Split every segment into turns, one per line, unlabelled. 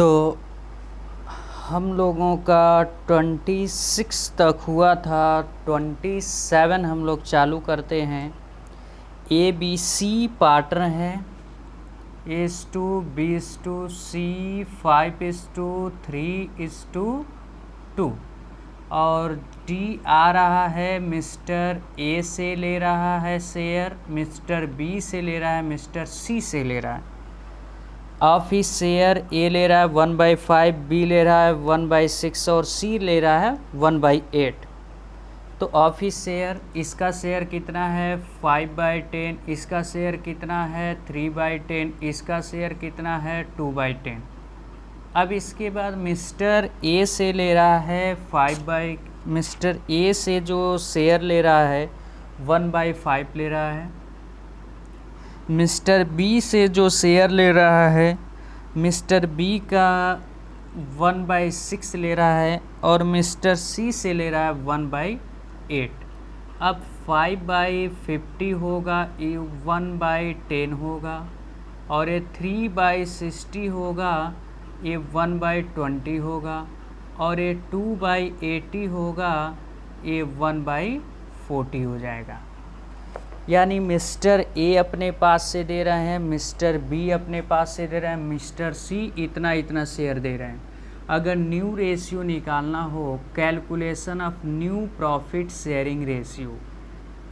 तो हम लोगों का 26 तक हुआ था। 27 हम लोग चालू करते हैं। ABC पार्टनर है, A:2B:2C 5:3:2 और D आ रहा है मिस्टर A से ले रहा है शेयर, मिस्टर B से ले रहा है, मिस्टर C से ले रहा है। ऑफिस शेयर A ले रहा है 1/5, B ले रहा है 1/6 और C ले रहा है 1/8। तो ऑफिस शेयर, इसका शेयर कितना है 5/10, इसका शेयर कितना है 3/10, इसका शेयर कितना है 2/10। अब इसके बाद मिस्टर A से ले रहा है मिस्टर A से जो शेयर ले रहा है 1/5 ले रहा है, मिस्टर B से जो शेयर ले रहा है मिस्टर B का 1/6 ले रहा है और मिस्टर C से ले रहा है 1/8। अब 5/50 होगा, ये 1/10 होगा और ये 3/60 होगा, ये 1/20 होगा और ये 2/80 होगा, ये 1/40 हो जाएगा। यानी मिस्टर A अपने पास से दे रहे हैं, मिस्टर B अपने पास से दे रहे हैं, मिस्टर C इतना इतना शेयर दे रहे हैं। अगर न्यू रेशियो निकालना हो, calculation of new profit sharing ratio,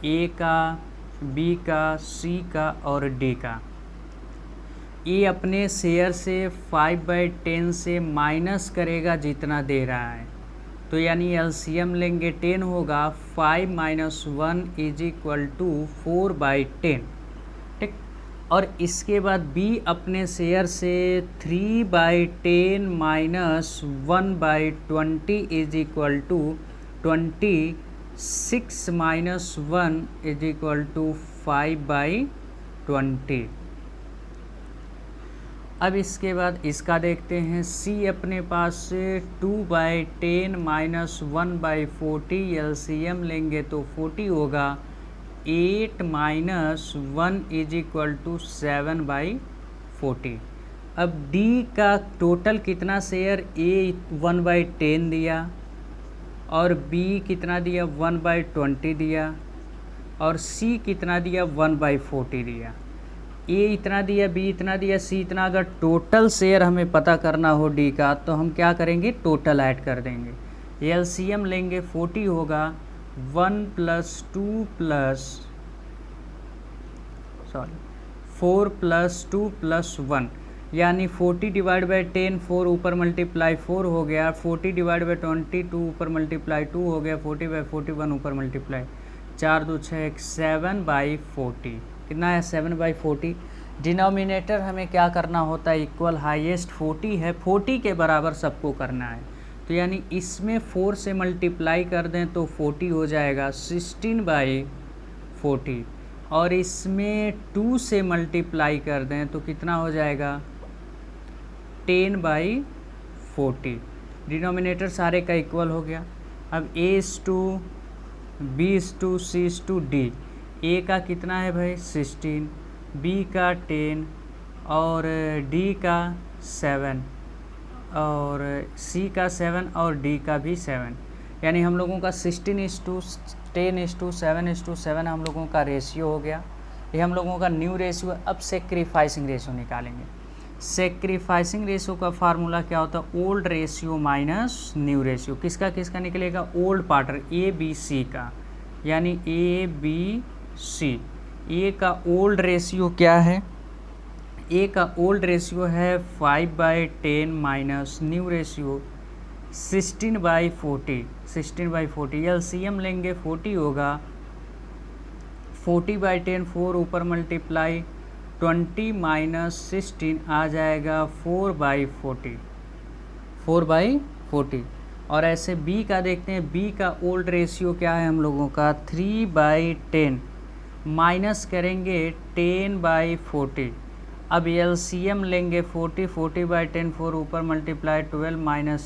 A का, B का, C का और D का। A अपने शेयर से 5/10 से माइनस करेगा जितना दे रहा है, तो यानी एलसीएम लेंगे 10 होगा, 5 - 1 = 4/10। ठीक। और इसके बाद B अपने शेयर से 3/10 - 1/20 = 26 - 1 = 5/20। अब इसके बाद इसका देखते हैं। C अपने पास से 2/10 - 1/40 एलसीएम लेंगे तो 40 होगा, 8 - 1 = 7/40। अब D का टोटल कितना शेयर, A 1/10 दिया और B कितना दिया 1/20 दिया और C कितना दिया 1/40 दिया। A इतना दिया, B इतना दिया, C इतना। अगर टोटल शेयर हमें पता करना हो D का तो हम क्या करेंगे, टोटल ऐड कर देंगे। एलसीएम लेंगे 40 होगा, 4 + 2 + 1 यानी 40/10, 4 ऊपर मल्टीप्लाई 4 हो गया, 40/20 2 ऊपर मल्टीप्लाई 2 हो गया, 40/40 1 ऊपर मल्टीप्लाई 4 2 6 7/40। कितना है 7/40। डिनोमिनेटर हमें क्या करना होता है, इक्वल हाईएस्ट 40 है, 40 के बराबर सबको करना है। तो यानी इसमें 4 से मल्टीप्लाई कर दें तो 40 हो जाएगा 16/40 और इसमें 2 से मल्टीप्लाई कर दें तो कितना हो जाएगा 10/40। डिनोमिनेटर सारे का इक्वल हो गया। अब A:2 B:2 C:2 D। A का कितना है भाई 16, B का 10 और D का 7 और C का 7 और D का भी 7। यानी हम लोगों का 16:10:7:7 हम लोगों का रेशियो हो गया। ये हम लोगों का न्यू रेशियो। अब सेक्रीफाइसिंग रेशियो निकालेंगे। सेक्रीफाइसिंग रेशियो का फार्मूला क्या होता है, old ratio minus new ratio. किसका किसका निकलेगा, ओल्ड पार्टनर ABC का, यानी ABC। A का ओल्ड रेशियो क्या है, A का ओल्ड रेशियो है 5/10 माइनस न्यू रेशियो 16/40। 16/40 एलसीएम लेंगे 40 होगा, 40/10 4 ऊपर मल्टीप्लाई 20 - 16 आ जाएगा 4/40। 4/40। और ऐसे B का देखते हैं। B का ओल्ड रेशियो क्या है हम लोगों का 3/10 माइनस करेंगे 10/40। अब एलसीएम लेंगे 40, 40/10 4 ऊपर मल्टीप्लाई 12 -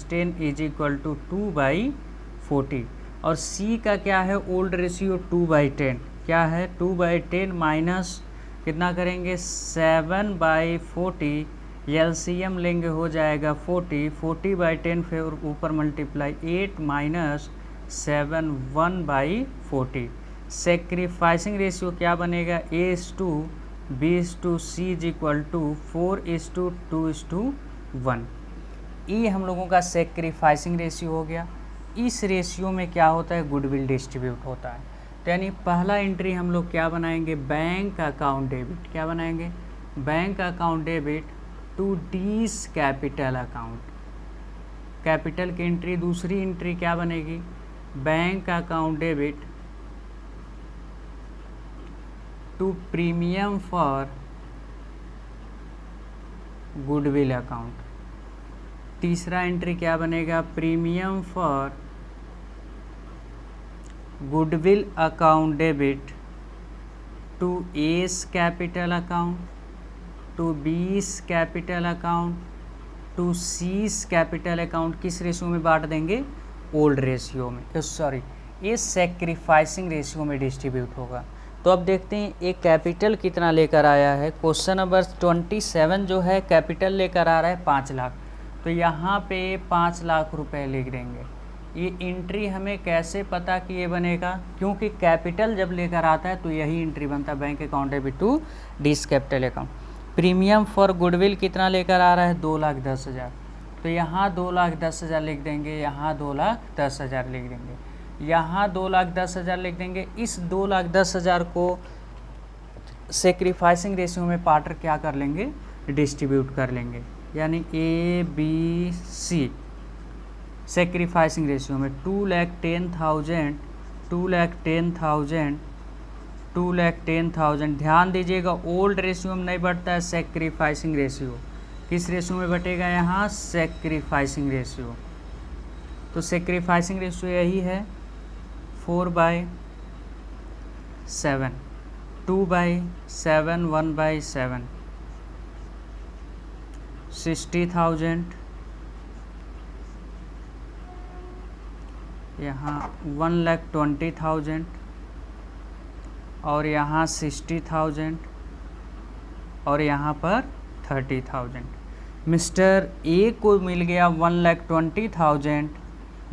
10 = 2/40। और C का क्या है ओल्ड रेशियो 2/10, क्या है 2/10 माइनस कितना करेंगे 7/40 एलसीएम लेंगे हो जाएगा 40, 40/10 फिर ऊपर मल्टीप्लाई 8 माइनस 7 1/40। सेक्रीफाइसिंग रेशियो क्या बनेगा, A:B:C इज इक्वल टू 4:2:1। ये हम लोगों का सेक्रीफाइसिंग रेशियो हो गया। इस रेशियो में क्या होता है, गुडविल डिस्ट्रीब्यूट होता है। तो यानी पहला एंट्री हम लोग क्या बनाएंगे, बैंक अकाउंट डेबिट। क्या बनाएंगे, bank account debit to D's capital account. Capital की एंट्री। दूसरी एंट्री क्या बनेगी, bank account debit to premium for goodwill account. तीसरा एंट्री क्या बनेगा, premium for goodwill account debit to A's capital account, to B's capital account, to C's capital account. किस ratio में बांट देंगे, ओल्ड रेशियो में, सॉरी ये सेक्रीफाइसिंग रेशियो में डिस्ट्रीब्यूट होगा। तो अब देखते हैं ये कैपिटल कितना लेकर आया है। क्वेश्चन नंबर 27 जो है कैपिटल लेकर आ रहा है 5 लाख। तो यहाँ पे 5 लाख रुपए लिख देंगे। ये एंट्री हमें कैसे पता कि ये बनेगा, क्योंकि कैपिटल जब लेकर आता है तो यही एंट्री बनता है, bank account debit to D's capital account. Premium for goodwill कितना लेकर आ रहा है, 2,10,000। तो यहाँ 2,10,000 लिख देंगे, यहाँ 2,10,000 लिख देंगे, यहाँ 2,10,000 लिख देंगे। इस 2,10,000 को सेक्रीफाइसिंग रेशियो में पार्टर क्या कर लेंगे, डिस्ट्रीब्यूट कर लेंगे। यानी ABC सेक्रीफाइसिंग रेशियो में 2,10,000, 2,10,000, 2,10,000। ध्यान दीजिएगा ओल्ड रेशियो में नहीं बढ़ता है, सेक्रीफाइसिंग रेशियो। किस रेशियो में बटेगा, यहाँ सेक्रीफाइसिंग रेशियो। तो सेक्रीफाइसिंग रेशियो यही है 4/7, 2/7, 1/7, 60,000, यहाँ 1,20,000 और यहाँ 60,000 और यहाँ पर 30,000। मिस्टर ए को मिल गया 1,20,000,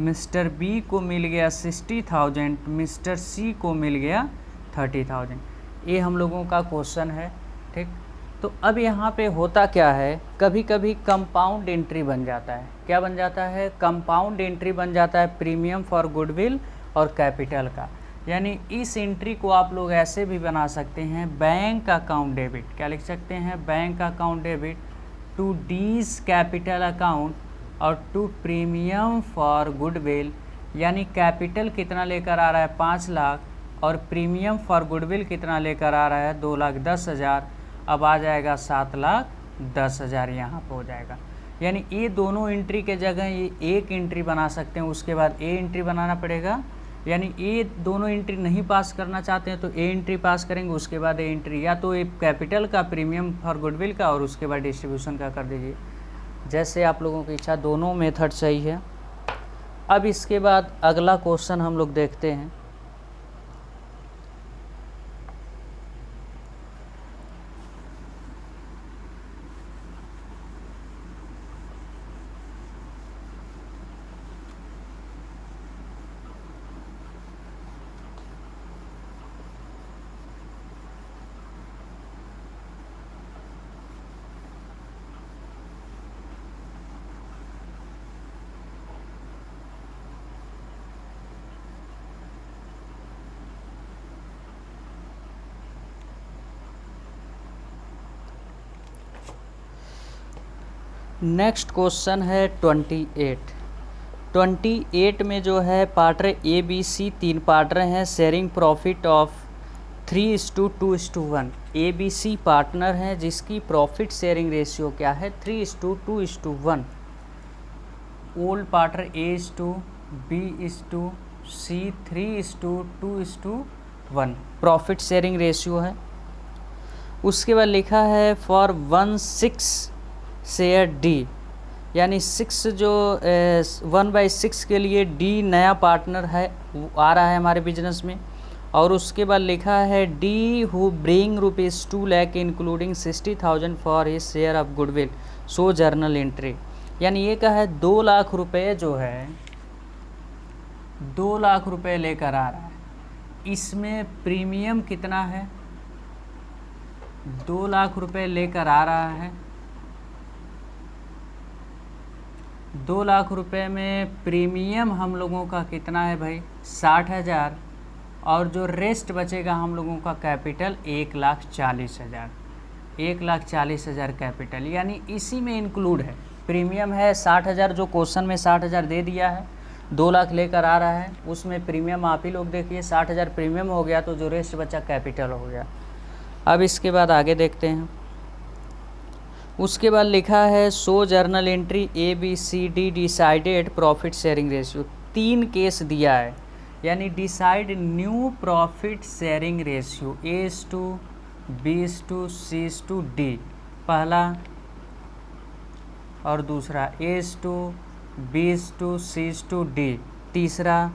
मिस्टर बी को मिल गया 60,000, मिस्टर सी को मिल गया 30,000। ये हम लोगों का क्वेश्चन है, ठीक। तो अब यहाँ पे होता क्या है, कभी कभी कंपाउंड एंट्री बन जाता है। क्या बन जाता है, कंपाउंड एंट्री बन जाता है प्रीमियम फॉर गुडविल और कैपिटल का। यानी इस एंट्री को आप लोग ऐसे भी बना सकते हैं, बैंक अकाउंट डेबिट। क्या लिख सकते हैं, bank account debit to D's capital account और टू प्रीमियम फॉर गुडविल। यानी कैपिटल कितना लेकर आ रहा है, 5 लाख, और प्रीमियम फॉर गुडविल कितना लेकर आ रहा है, 2,10,000। अब आ जाएगा 7,10,000 यहाँ पर हो जाएगा। यानी ये दोनों एंट्री के जगह ये एक एंट्री बना सकते हैं, उसके बाद ए एंट्री बनाना पड़ेगा। यानी ये दोनों एंट्री नहीं पास करना चाहते हैं तो ए एंट्री पास करेंगे, उसके बाद ए एंट्री, या तो ए कैपिटल का, प्रीमियम फॉर गुडविल का, और उसके बाद डिस्ट्रीब्यूशन का कर दीजिए, जैसे आप लोगों की इच्छा। दोनों मेथड सही है। अब इसके बाद अगला क्वेश्चन हम लोग देखते हैं। नेक्स्ट क्वेश्चन है 28 में जो है पार्टर ABC 3 पार्टनर हैं, sharing profit of 3:2:1। ABC partner हैं जिसकी प्रॉफिट शेयरिंग रेशियो क्या है, 3:2:1। Old partner A:B:C 3:2:1 profit sharing ratio है। उसके बाद लिखा है फॉर 1/6 शेयर डी, यानी 6 जो 1/6 के लिए डी नया पार्टनर है आ रहा है हमारे बिजनेस में, और उसके बाद लिखा है D who bring ₹2 lakh including 60,000 for his share of goodwill so journal entry. यानी ये कहा है 2 लाख रुपए जो है 2 लाख रुपए लेकर आ रहा है, इसमें प्रीमियम कितना है? 2 लाख रुपए लेकर आ रहा है, 2 लाख रुपए में प्रीमियम हम लोगों का कितना है भाई? 60,000, और जो रेस्ट बचेगा हम लोगों का कैपिटल 1,40,000, 1,40,000 कैपिटल, यानी इसी में इंक्लूड है। प्रीमियम है 60,000, जो क्वेश्चन में 60,000 दे दिया है, 2 लाख लेकर आ रहा है, उसमें प्रीमियम आप ही लोग देखिए 60,000 प्रीमियम हो गया, तो जो रेस्ट बचा कैपिटल हो गया। अब इसके बाद आगे देखते हैं। उसके बाद लिखा है so journal entry ABCD decided profit sharing ratio. 3 case दिया है, यानी decide new profit sharing ratio A:2, B:2, C:2D, पहला और दूसरा A:2, B:2, C:2D, तीसरा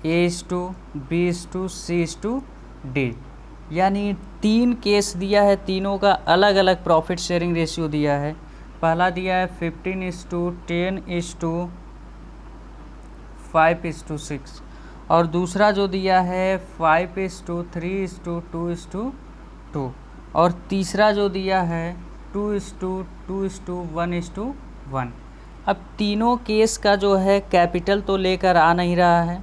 A:2, B:2, C:2D। यानी 3 केस दिया है, तीनों का अलग अलग प्रॉफिट शेयरिंग रेशियो दिया है। पहला दिया है 15:10:5:6, और दूसरा जो दिया है 5:3:2:2, और तीसरा जो दिया है 2:2:1:1। अब तीनों केस का जो है कैपिटल तो लेकर आ नहीं रहा है,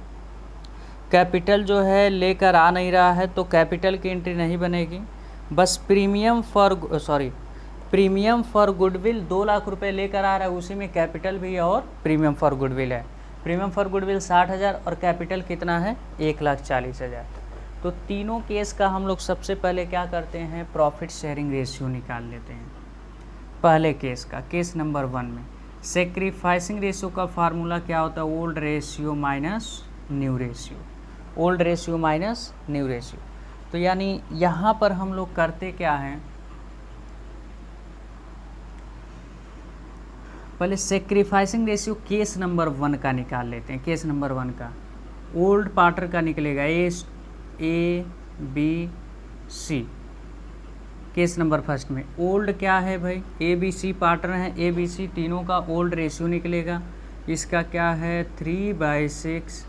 कैपिटल जो है लेकर आ नहीं रहा है, तो कैपिटल की एंट्री नहीं बनेगी। बस प्रीमियम फॉर गुडविल 2 लाख रुपए लेकर आ रहा है, उसी में कैपिटल भी है और प्रीमियम फॉर गुडविल है। प्रीमियम फॉर गुडविल 60,000 और कैपिटल कितना है? 1,40,000। तो तीनों केस का हम लोग सबसे पहले क्या करते हैं? प्रॉफिट शेयरिंग रेशियो निकाल लेते हैं। पहले केस का, केस नंबर 1 में सेक्रीफाइसिंग रेशियो का फार्मूला क्या होता है? Old ratio minus new ratio, old ratio minus new ratio. तो यानी यहाँ पर हम लोग करते क्या हैं? पहले सेक्रीफाइसिंग रेशियो केस नंबर 1 का निकाल लेते हैं। केस नंबर 1 का ओल्ड पार्टर का निकलेगा A-B-C। केस नंबर फर्स्ट में ओल्ड क्या है भाई? ABC पार्टनर है, ABC तीनों का ओल्ड रेशियो निकलेगा। इसका क्या है? 3/6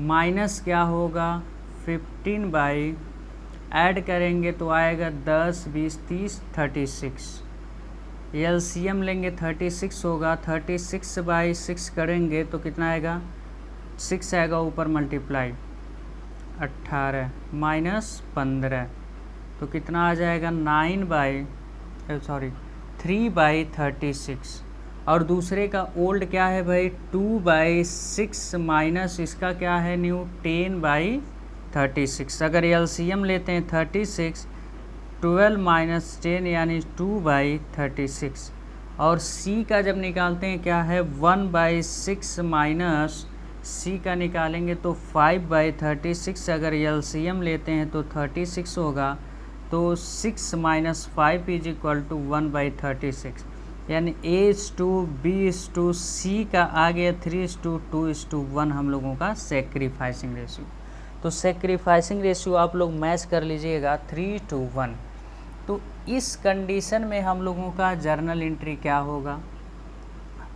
माइनस क्या होगा? 15 ऐड करेंगे तो आएगा 10, 20, 30, 36। एलसीएम लेंगे 36 होगा, 36/6 करेंगे तो कितना आएगा? 6 आएगा ऊपर मल्टीप्लाई 18 माइनस 15 तो कितना आ जाएगा? 3/36। और दूसरे का ओल्ड क्या है भाई? 2/6 माइनस इसका क्या है न्यू? 10/36। अगर एलसीएम लेते हैं 36, 12 माइनस 10 यानी 2/36। और C का जब निकालते हैं क्या है? 1/6 माइनस C का निकालेंगे तो 5/36। अगर एलसीएम लेते हैं तो 36 होगा, तो 6 माइनस 5 इज इक्वल टू 1/36। यानी A:2, B:2, C का आ गया 3:2:1 हम लोगों का सेक्रीफाइसिंग रेशियो। तो सेक्रीफाइसिंग रेशियो आप लोग मैच कर लीजिएगा 3:1। तो इस कंडीशन में हम लोगों का जर्नल एंट्री क्या होगा?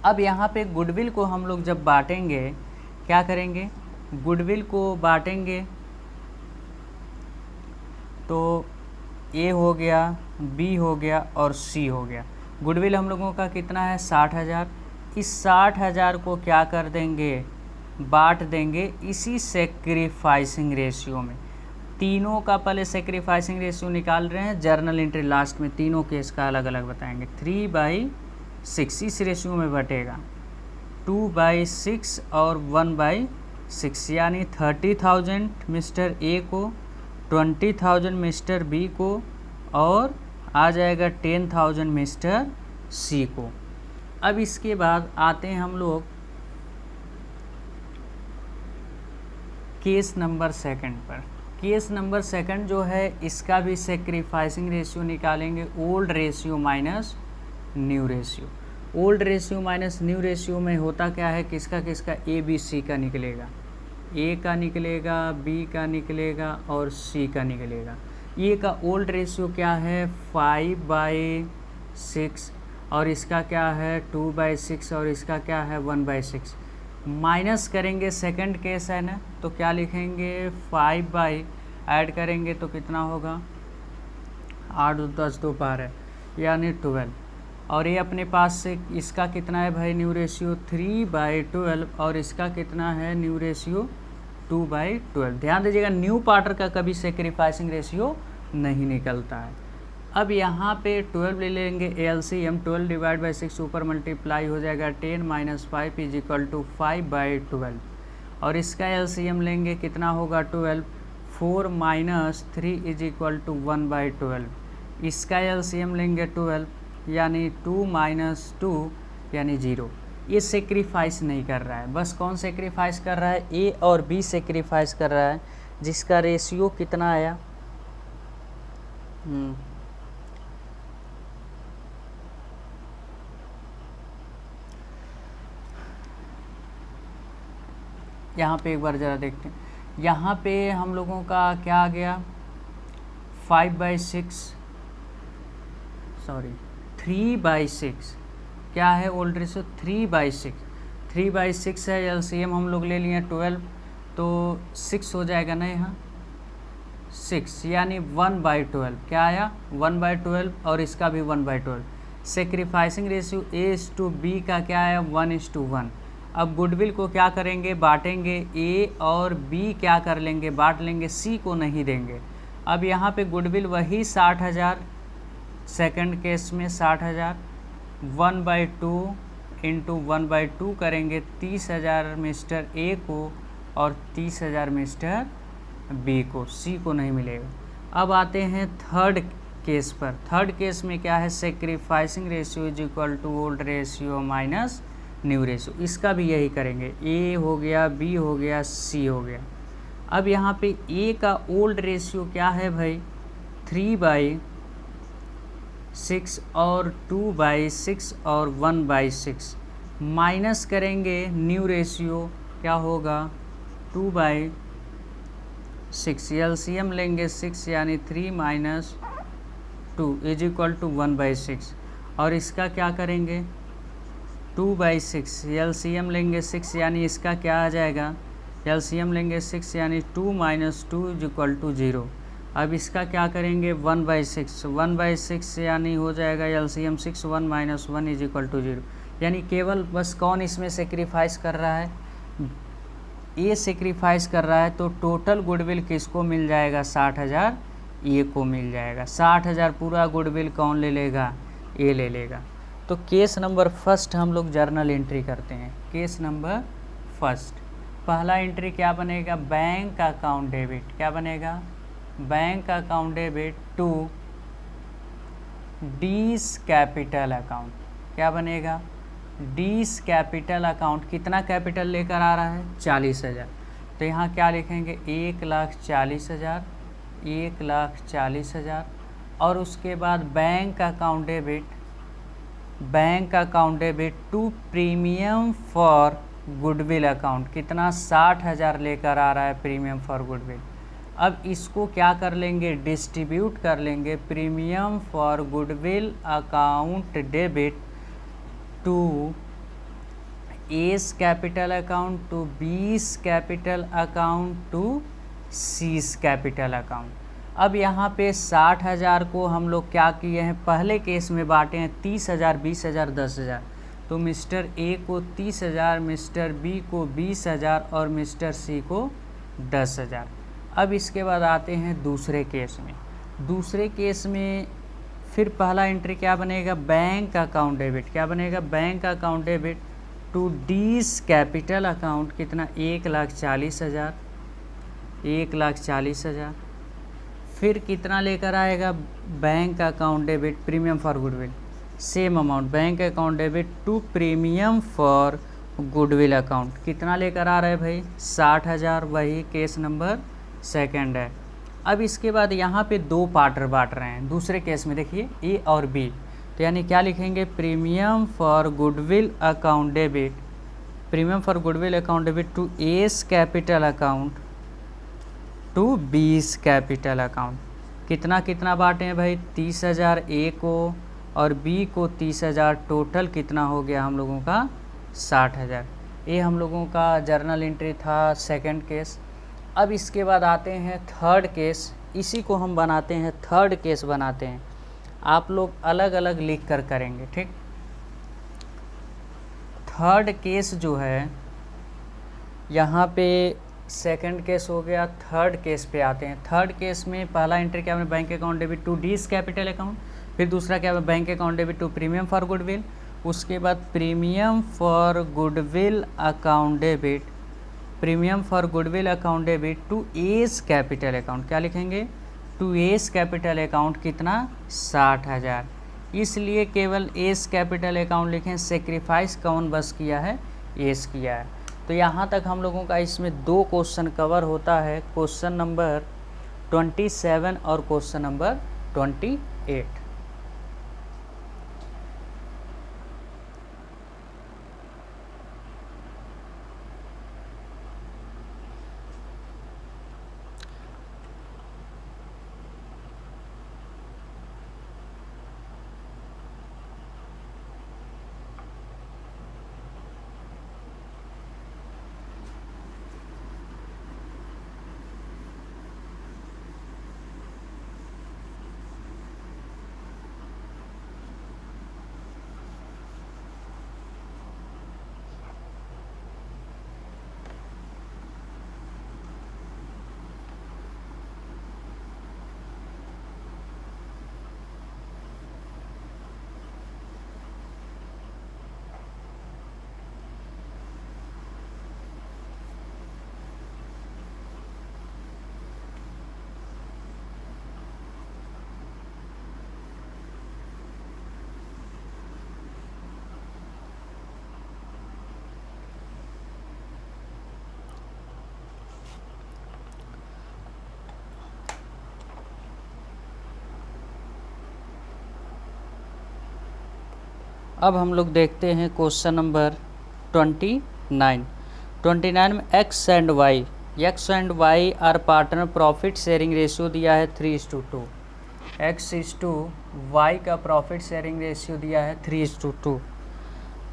अब यहाँ पे गुडविल को हम लोग जब बांटेंगे क्या करेंगे? गुडविल को बांटेंगे तो A हो गया, B हो गया और C हो गया। गुडविल हम लोगों का कितना है? 60,000। इस 60,000 को क्या कर देंगे? बांट देंगे इसी सेक्रीफाइसिंग रेशियो में। तीनों का पहले सेक्रीफाइसिंग रेशियो निकाल रहे हैं, जर्नल एंट्री लास्ट में तीनों केस का अलग अलग बताएंगे। 3/6 इस रेशियो में बटेगा, 2/6 और 1/6, यानी 30,000 मिस्टर A को, 20,000 मिस्टर B को, और आ जाएगा 10,000 मिस्टर C को। अब इसके बाद आते हैं हम लोग केस नंबर 2 पर। केस नंबर 2 जो है इसका भी सेक्रीफाइसिंग रेशियो निकालेंगे, old ratio minus new ratio. Old ratio minus new ratio में होता क्या है? किसका किसका? ABC का निकलेगा, ए का निकलेगा, बी का निकलेगा और सी का निकलेगा। ए का ओल्ड रेशियो क्या है 5/6 और इसका क्या है 2/6 और इसका क्या है 1/6। माइनस करेंगे, सेकंड केस है ना, तो क्या लिखेंगे 5 ऐड करेंगे तो कितना होगा 8 10 2 12 यानी 12। और ये अपने पास से इसका कितना है भाई न्यू रेशियो 3/12 और इसका कितना है न्यू रेशियो 2/12। ध्यान दीजिएगा न्यू पार्टर का कभी सेक्रीफाइसिंग रेशियो नहीं निकलता है। अब यहाँ पे 12 ले लेंगे एलसीएम, 12/6 ऊपर मल्टीप्लाई हो जाएगा 10 - 5 = 5/12 और इसका एलसीएम लेंगे कितना होगा 12, 4 - 3 = 1/12। इसका एलसीएम लेंगे 12 यानी 2 - 2 यानी 0। ये सेक्रीफाइस नहीं कर रहा है, बस कौन सेक्रीफाइस कर रहा है ए और बी सेक्रीफाइस कर रहा है, जिसका रेशियो कितना आया यहाँ पे एक बार ज़रा देखते हैं। यहाँ पे हम लोगों का क्या आ गया 3/6 क्या है ओल्ड रेशियो 3/6 है। एलसीएम हम लोग ले लिए 12 तो 6 हो जाएगा ना यहाँ 6 यानी 1/12 क्या आया 1/12 और इसका भी 1/12। सेक्रीफाइसिंग रेशियो A/B का क्या आया 1:1। अब गुडविल को क्या करेंगे बांटेंगे, ए और बी क्या कर लेंगे बांट लेंगे, सी को नहीं देंगे। अब यहाँ पे गुडविल वही 60,000, सेकंड केस में 60,000 1/2 इंटू 1/2 करेंगे 30,000 मिस्टर ए को और 30,000 मिस्टर बी को, सी को नहीं मिलेगा। अब आते हैं थर्ड केस पर। थर्ड केस में क्या है sacrificing ratio = old ratio minus new ratio. इसका भी यही करेंगे, ए हो गया, बी हो गया, सी हो गया। अब यहाँ पे ए का ओल्ड रेशियो क्या है भाई 3/6 और 2/6 और 1/6। माइनस करेंगे न्यू रेशियो क्या होगा 2/6। एलसीएम लेंगे 6 यानी 3 - 2 = 1/6 और इसका क्या करेंगे 2/6। एलसीएम लेंगे 6 यानी इसका क्या आ जाएगा एलसीएम लेंगे 6 यानी 2 - 2 = 0। अब इसका क्या करेंगे 1/6। 1/6 यानी हो जाएगा एलसीएम 6 1 - 1 = 0। यानी केवल बस कौन इसमें सेक्रीफाइस कर रहा है ए सेक्रीफाइस कर रहा है। तो टोटल गुडविल किसको मिल जाएगा 60,000 ए को मिल जाएगा। 60,000 पूरा गुडविल कौन ले लेगा ए ले लेगा। तो केस नंबर फर्स्ट हम लोग जर्नल एंट्री करते हैं। केस नंबर फर्स्ट पहला एंट्री क्या बनेगा बैंक अकाउंट डेबिट, क्या बनेगा bank account debit to D's capital account, क्या बनेगा डीस कैपिटल अकाउंट। कितना कैपिटल लेकर आ रहा है 40,000। तो यहाँ क्या लिखेंगे 1,40,000 1,40,000 और उसके बाद bank account debit to premium for goodwill account. कितना 60,000 लेकर आ रहा है प्रीमियम फॉर गुडविल। अब इसको क्या कर लेंगे डिस्ट्रीब्यूट कर लेंगे premium for goodwill account debit to A's capital account to B's capital account to C's capital account. अब यहाँ पे 60,000 को हम लोग क्या किए हैं पहले केस में बांटे हैं 30,000 20,000 10,000। तो मिस्टर ए को 30,000, मिस्टर बी को 20,000 और मिस्टर सी को 10,000। अब इसके बाद आते हैं दूसरे केस में। दूसरे केस में फिर पहला एंट्री क्या बनेगा बैंक अकाउंट डेबिट, क्या बनेगा bank account debit to D's capital account. कितना 1,40,000 1,40,000। फिर कितना लेकर आएगा bank account debit premium for goodwill same amount bank account debit to premium for goodwill account. कितना लेकर आ रहा है भाई 60,000, वही केस नंबर सेकंड है। अब इसके बाद यहाँ पे दो पार्टर बांट रहे हैं दूसरे केस में, देखिए ए और बी। तो यानी क्या लिखेंगे premium for goodwill account debit premium for goodwill account debit to A's capital account to B's capital account. कितना कितना बांटे हैं भाई? 30,000 ए को और बी को 30,000, टोटल कितना हो गया हम लोगों का? 60,000। ये हम लोगों का जर्नल एंट्री था सेकंड केस। अब इसके बाद आते हैं थर्ड केस। इसी को हम बनाते हैं, थर्ड केस बनाते हैं। आप लोग अलग अलग लिख कर करेंगे, ठीक। थर्ड केस जो है यहाँ पे सेकंड केस हो गया, थर्ड केस पे आते हैं। थर्ड केस में पहला एंट्री क्या है? Bank account debit to D's capital account. फिर दूसरा क्या है? Bank account debit to premium for goodwill. उसके बाद premium for goodwill account debit, premium for goodwill account debit to A's capital account. क्या लिखेंगे? टू एस कैपिटल अकाउंट कितना? 60,000। इसलिए केवल एस कैपिटल अकाउंट लिखें। सेक्रीफाइस कौन बस किया है? एस किया है। तो यहाँ तक हम लोगों का इसमें 2 क्वेश्चन कवर होता है, क्वेश्चन नंबर 27 और क्वेश्चन नंबर 28। अब हम लोग देखते हैं क्वेश्चन नंबर 29। 29 में X and Y are partner, profit sharing ratio दिया है 3:2। x:y का प्रॉफिट शेयरिंग रेशियो दिया है 3:2।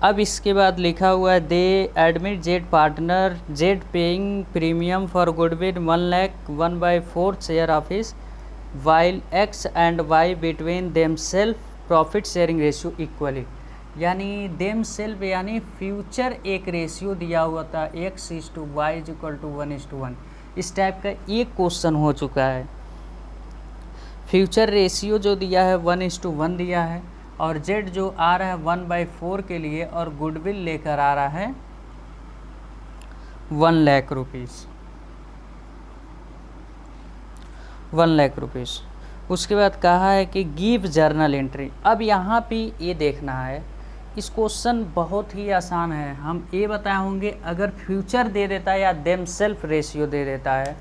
अब इसके बाद लिखा हुआ है they admit Z partner, Z paying premium for goodwill 1 lakh 1/4 share of his, while X and Y between themselves profit sharing ratio equally. यानी देम सेल्फ यानी फ्यूचर एक रेशियो दिया हुआ था x:y = 1:1। इस टाइप का एक क्वेश्चन हो चुका है। फ्यूचर रेशियो जो दिया है 1:1 दिया है, और जेड जो आ रहा है 1/4 के लिए, और गुडविल लेकर आ रहा है 1 लाख रुपीज़, 1 लाख रुपीज़। उसके बाद कहा है कि गिव जर्नल एंट्री। अब यहाँ पे ये देखना है, इस क्वेश्चन बहुत ही आसान है। हम ये बताए होंगे अगर फ्यूचर दे देता है या देम सेल्फ रेशियो दे देता है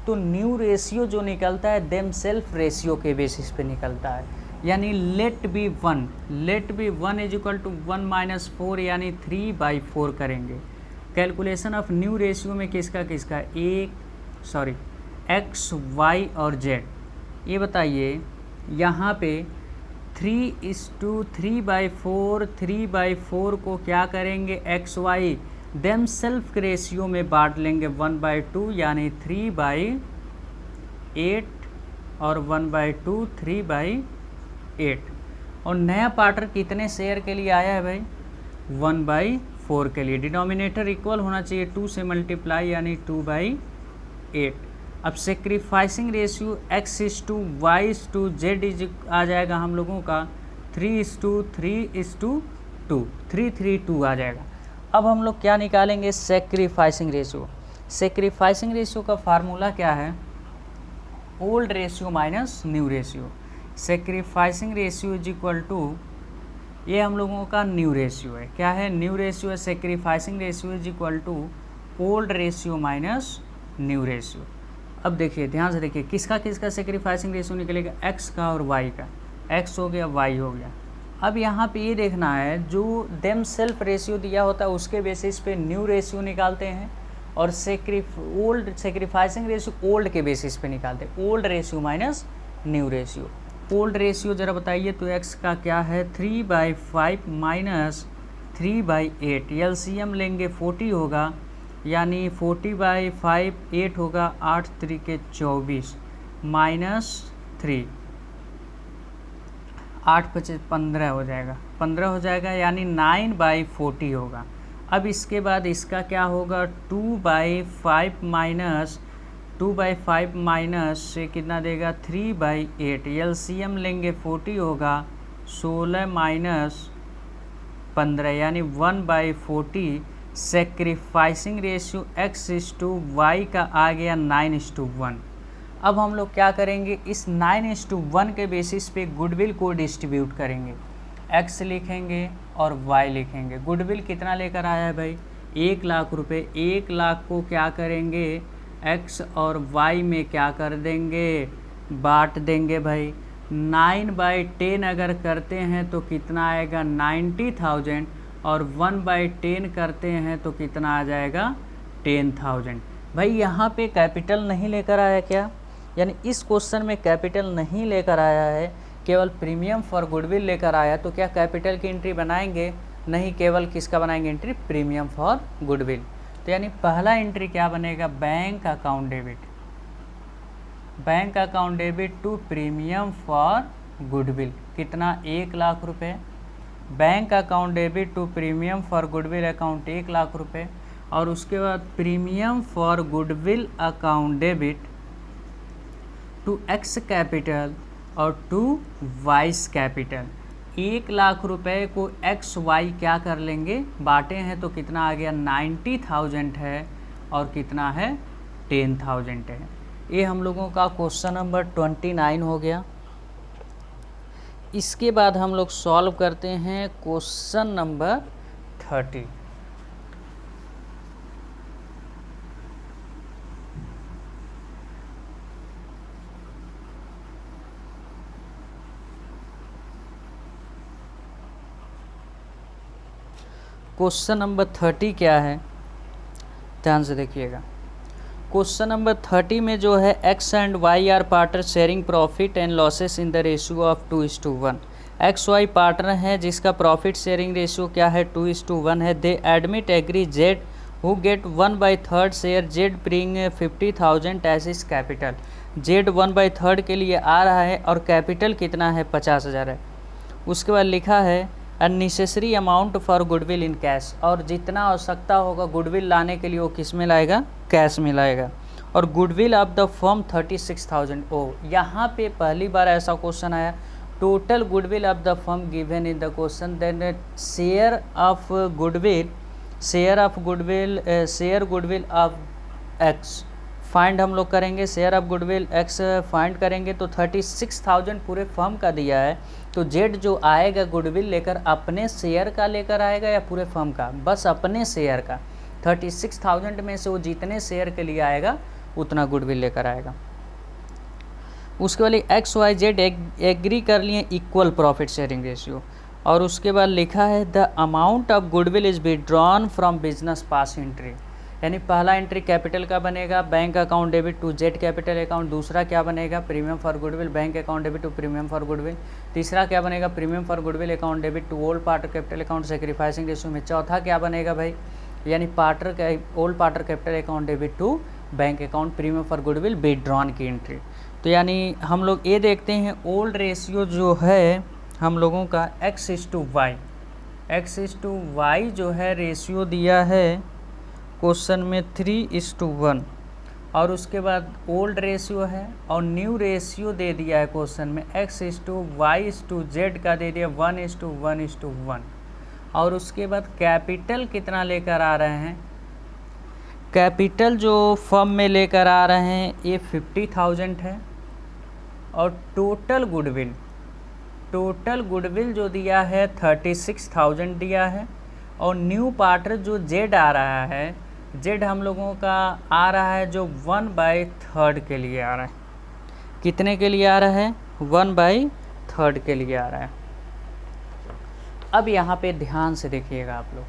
तो न्यू रेशियो जो निकलता है देम सेल्फ रेशियो के बेसिस पे निकलता है। यानी लेट बी 1 = 1 - 4 यानी 3/4 करेंगे। कैलकुलेशन ऑफ न्यू रेशियो में किसका एक्स, वाई और जेड। ये बताइए यहाँ पे 3:3/4 को क्या करेंगे? X Y themselves ratio में बांट लेंगे 1/2 यानी 3/8 और 1/2 3/8। और नया पार्टनर कितने शेयर के लिए आया है भाई? 1/4 के लिए। डिनोमिनेटर इक्वल होना चाहिए 2 से मल्टीप्लाई यानी 2/8। अब सेक्रीफाइसिंग रेशियो x:y:z आ जाएगा हम लोगों का 3:3:2, 3:3:2 आ जाएगा। अब हम लोग क्या निकालेंगे? Sacrificing ratio. सेक्रीफाइसिंग रेशियो का फार्मूला क्या है? Old ratio minus new ratio. Sacrificing ratio = ये हम लोगों का न्यू रेशियो है। क्या है? न्यू रेशियो है। Sacrificing ratio = old ratio minus new ratio. अब देखिए ध्यान से देखिए किसका किसका सेक्रीफाइसिंग रेशियो निकलेगा? एक्स का और वाई का। एक्स हो गया, वाई हो गया। अब यहाँ पे ये देखना है जो देम सेल्फ रेशियो दिया होता है उसके बेसिस पे न्यू रेशियो निकालते हैं, और ओल्ड सेक्रीफाइसिंग रेशियो ओल्ड के बेसिस पे निकालते हैं, old ratio minus new ratio. Old ratio ज़रा बताइए तो x का क्या है 3/5 माइनस 3/8, एलसीएम लेंगे 40 होगा, यानी 40/5 8 होगा, 8 3 24 माइनस 3, 8 5 15 हो जाएगा, 15 हो जाएगा, यानी 9/40 होगा। अब इसके बाद इसका क्या होगा 2/5 माइनस से कितना देगा 3/8, एलसीएम लेंगे 40 होगा, 16 माइनस 15 यानी 1/40। सेक्रीफाइसिंग रेशियो x/y का आ गया 9:1। अब हम लोग क्या करेंगे, इस 9:1 के बेसिस पे गुडविल को डिस्ट्रीब्यूट करेंगे, x लिखेंगे और y लिखेंगे। गुडविल कितना लेकर आया है भाई 1 लाख रुपये, 1 लाख को क्या करेंगे x और y में क्या कर देंगे बांट देंगे भाई। 9/10 अगर करते हैं तो कितना आएगा 90,000, और 1/10 करते हैं तो कितना आ जाएगा 10,000। भाई यहाँ पे कैपिटल नहीं लेकर आया क्या, यानी इस क्वेश्चन में कैपिटल नहीं लेकर आया है, केवल प्रीमियम फॉर गुडविल लेकर आया, तो क्या कैपिटल की एंट्री बनाएंगे, नहीं, केवल किसका बनाएंगे एंट्री प्रीमियम फॉर गुडविल। तो यानी पहला एंट्री क्या बनेगा bank account debit, bank account debit to premium for goodwill, कितना 1 लाख रुपये, bank account debit to premium for goodwill account 1 lakh रुपये, और उसके बाद premium for goodwill account debit to X capital और टू वाइस कैपिटल। 1 लाख रुपए को एक्स वाई क्या कर लेंगे बांटे हैं, तो कितना आ गया 90,000 है, और कितना है 10,000 है। ये हम लोगों का क्वेश्चन नंबर 29 हो गया। इसके बाद हम लोग सॉल्व करते हैं क्वेश्चन नंबर 30। क्वेश्चन नंबर 30 क्या है, ध्यान से देखिएगा। क्वेश्चन नंबर 30 में जो है X and Y are partner sharing profit and losses in the ratio of 2:1। X Y partner है जिसका प्रॉफिट शेयरिंग रेशियो क्या है 2:1 है। They admit agree Z who get 1/3 share, Z bring 50,000 as his capital. Z 1/3 के लिए आ रहा है और कैपिटल कितना है 50,000 है। उसके बाद लिखा है unnecessary amount for goodwill in cash, और जितना आवश्यकता होगा गुडविल लाने के लिए वो किस में लाएगा कैश में लाएगा। और गुडविल ऑफ द फर्म 36,000। ओ यहाँ पे पहली बार ऐसा क्वेश्चन आया, total goodwill of the firm given in the question, then share goodwill of X find हम लोग करेंगे, share of goodwill X find करेंगे तो 36,000 पूरे फर्म का दिया है, तो जेड जो आएगा गुडविल लेकर अपने शेयर का लेकर आएगा या पूरे फर्म का, बस अपने शेयर का। 36,000 में से वो जितने शेयर के लिए आएगा उतना गुडविल लेकर आएगा। उसके बाद एक्स वाई जेड एग्री कर लिए इक्वल प्रॉफिट शेयरिंग रेशियो, और उसके बाद लिखा है the amount of goodwill is withdrawn from business pass entry, यानी पहला एंट्री कैपिटल का बनेगा bank account debit to Z capital account, दूसरा क्या बनेगा premium for goodwill bank account debit to premium for goodwill, तीसरा क्या बनेगा premium for goodwill account debit to old partner capital account sacrificing ratio में, चौथा क्या बनेगा भाई यानी old partner capital account debit to bank account premium for goodwill withdrawn की एंट्री। तो यानी हम लोग ये देखते हैं ओल्ड रेशियो जो है हम लोगों का x/y जो है रेशियो दिया है क्वेश्चन में 3:1, और उसके बाद ओल्ड रेशियो है और न्यू रेशियो दे दिया है क्वेश्चन में x/y/z का दे दिया 1:1:1, और उसके बाद कैपिटल कितना लेकर आ रहे हैं, कैपिटल जो फर्म में लेकर आ रहे हैं ये 50,000 है, और टोटल गुडविल जो दिया है 36,000 दिया है, और न्यू पार्टनर जो जेड आ रहा है, जेड हम लोगों का आ रहा है जो 1/3 के लिए आ रहा है, कितने के लिए आ रहा है 1/3 के लिए आ रहा है। अब यहाँ पे ध्यान से देखिएगा आप लोग,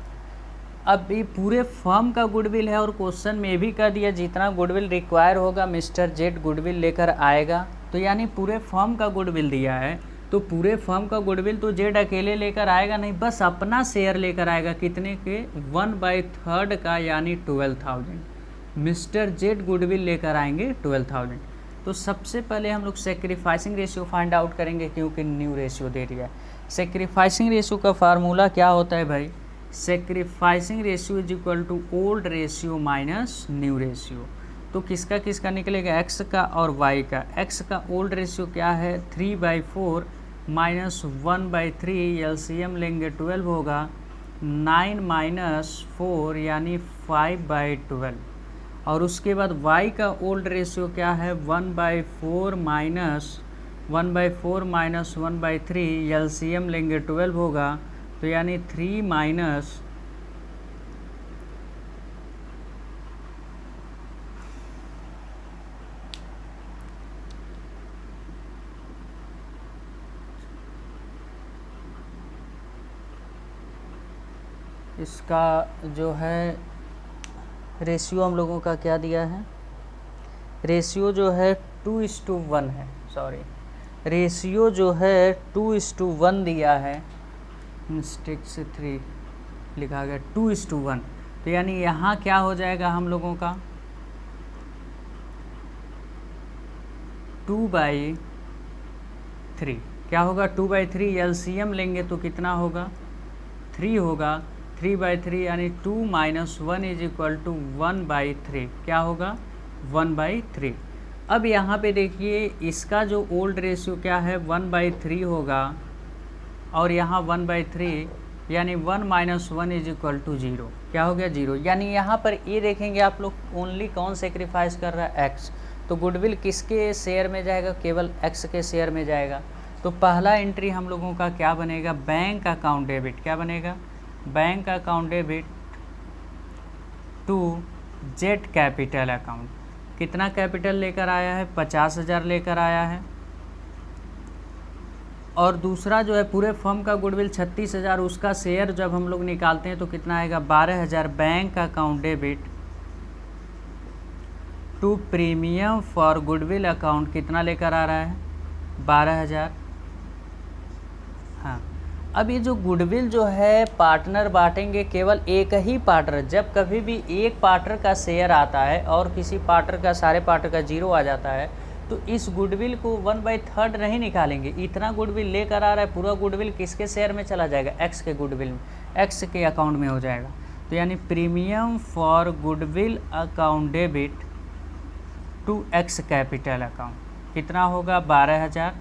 अब ये पूरे फर्म का गुडविल है और क्वेश्चन में भी कर दिया जितना गुडविल रिक्वायर होगा मिस्टर जेड गुडविल लेकर आएगा, तो यानी पूरे फर्म का गुडविल दिया है, तो पूरे फर्म का गुडविल तो जेड अकेले लेकर आएगा नहीं, बस अपना शेयर लेकर आएगा, कितने के 1/3 का, यानी 12,000। मिस्टर जेड गुडविल लेकर आएंगे 12,000। तो सबसे पहले हम लोग सेक्रीफाइसिंग रेशियो फाइंड आउट करेंगे, क्योंकि न्यू रेशियो दे दिया है। सेक्रीफाइसिंग रेशियो का फार्मूला क्या होता है भाई? Sacrificing ratio is equal to old ratio minus new ratio. तो किसका किसका निकलेगा? एक्स का और वाई का। एक्स का ओल्ड रेशियो क्या है? 3/4 माइनस 1/3, एलसीएम लेंगे 12 होगा, 9 माइनस 4 यानी 5/12। और उसके बाद y का ओल्ड रेशियो क्या है? 1/4 माइनस 1/3, एलसीएम लेंगे 12 होगा, तो यानी 3 माइनस इसका जो है रेशियो हम लोगों का क्या दिया है? रेशियो जो है 2:1 है, सॉरी, रेशियो जो है 2:1 दिया है, मिस्टेक से 3 लिखा गया, 2:1। तो यानी यहाँ क्या हो जाएगा हम लोगों का? 2/3 क्या होगा? 2/3, एलसीएम लेंगे तो कितना होगा? 3 होगा, 3/3 यानी 2 माइनस 1 इज इक्वल टू 1/3, क्या होगा? 1/3। अब यहाँ पे देखिए इसका जो ओल्ड रेशियो क्या है? 1/3 होगा, और यहाँ 1/3 यानी 1 माइनस 1 इज इक्वल टू 0, क्या हो गया? 0। यानी यहाँ पर ये देखेंगे आप लोग ओनली कौन सेक्रीफाइस कर रहा है? एक्स। तो गुडविल किसके शेयर में जाएगा? केवल एक्स के शेयर में जाएगा। तो पहला एंट्री हम लोगों का क्या बनेगा? Bank account debit. क्या बनेगा? Bank account debit to Z capital account. कितना कैपिटल लेकर आया है? 50,000 लेकर आया है। और दूसरा जो है पूरे फर्म का गुडविल 36,000, उसका शेयर जब हम लोग निकालते हैं तो कितना आएगा? 12,000। Bank account debit to premium for goodwill account कितना लेकर आ रहा है? 12,000। हाँ, अब ये जो गुडविल जो है पार्टनर बांटेंगे, केवल एक ही पार्टनर। जब कभी भी एक पार्टनर का शेयर आता है और किसी पार्टनर का, सारे पार्टनर का 0 आ जाता है, तो इस गुडविल को 1/3 नहीं निकालेंगे। इतना गुडविल लेकर आ रहा है, पूरा गुडविल किसके शेयर में चला जाएगा? एक्स के गुडविल में, एक्स के अकाउंट में हो जाएगा। तो यानी premium for goodwill account debit to X capital account कितना होगा? 12,000।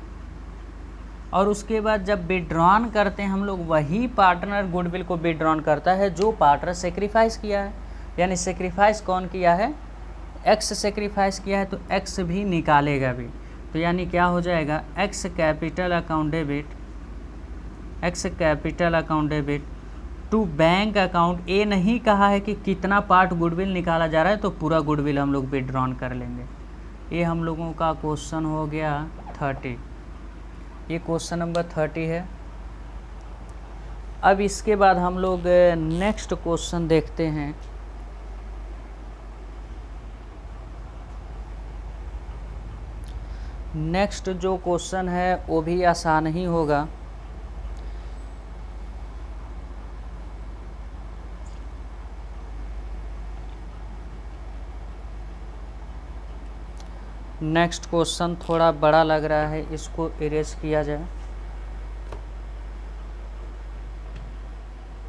और उसके बाद जब विड्रॉन करते हैं हम लोग, वही पार्टनर गुडविल को विड्रॉन करता है जो पार्टनर सेक्रीफाइस किया है। यानी सेक्रीफाइस कौन किया है? एक्स सेक्रीफाइस किया है, तो एक्स भी निकालेगा भी। तो यानी क्या हो जाएगा? X capital account debit, X capital account debit to bank account. A नहीं कहा है कि कितना पार्ट गुडविल निकाला जा रहा है, तो पूरा गुडविल हम लोग विड्रॉन कर लेंगे। ये हम लोगों का क्वेश्चन हो गया 30। ये क्वेश्चन नंबर 30 है। अब इसके बाद हम लोग नेक्स्ट क्वेश्चन देखते हैं। नेक्स्ट जो क्वेश्चन है वो भी आसान ही होगा। नेक्स्ट क्वेश्चन थोड़ा बड़ा लग रहा है, इसको इरेज किया जाए।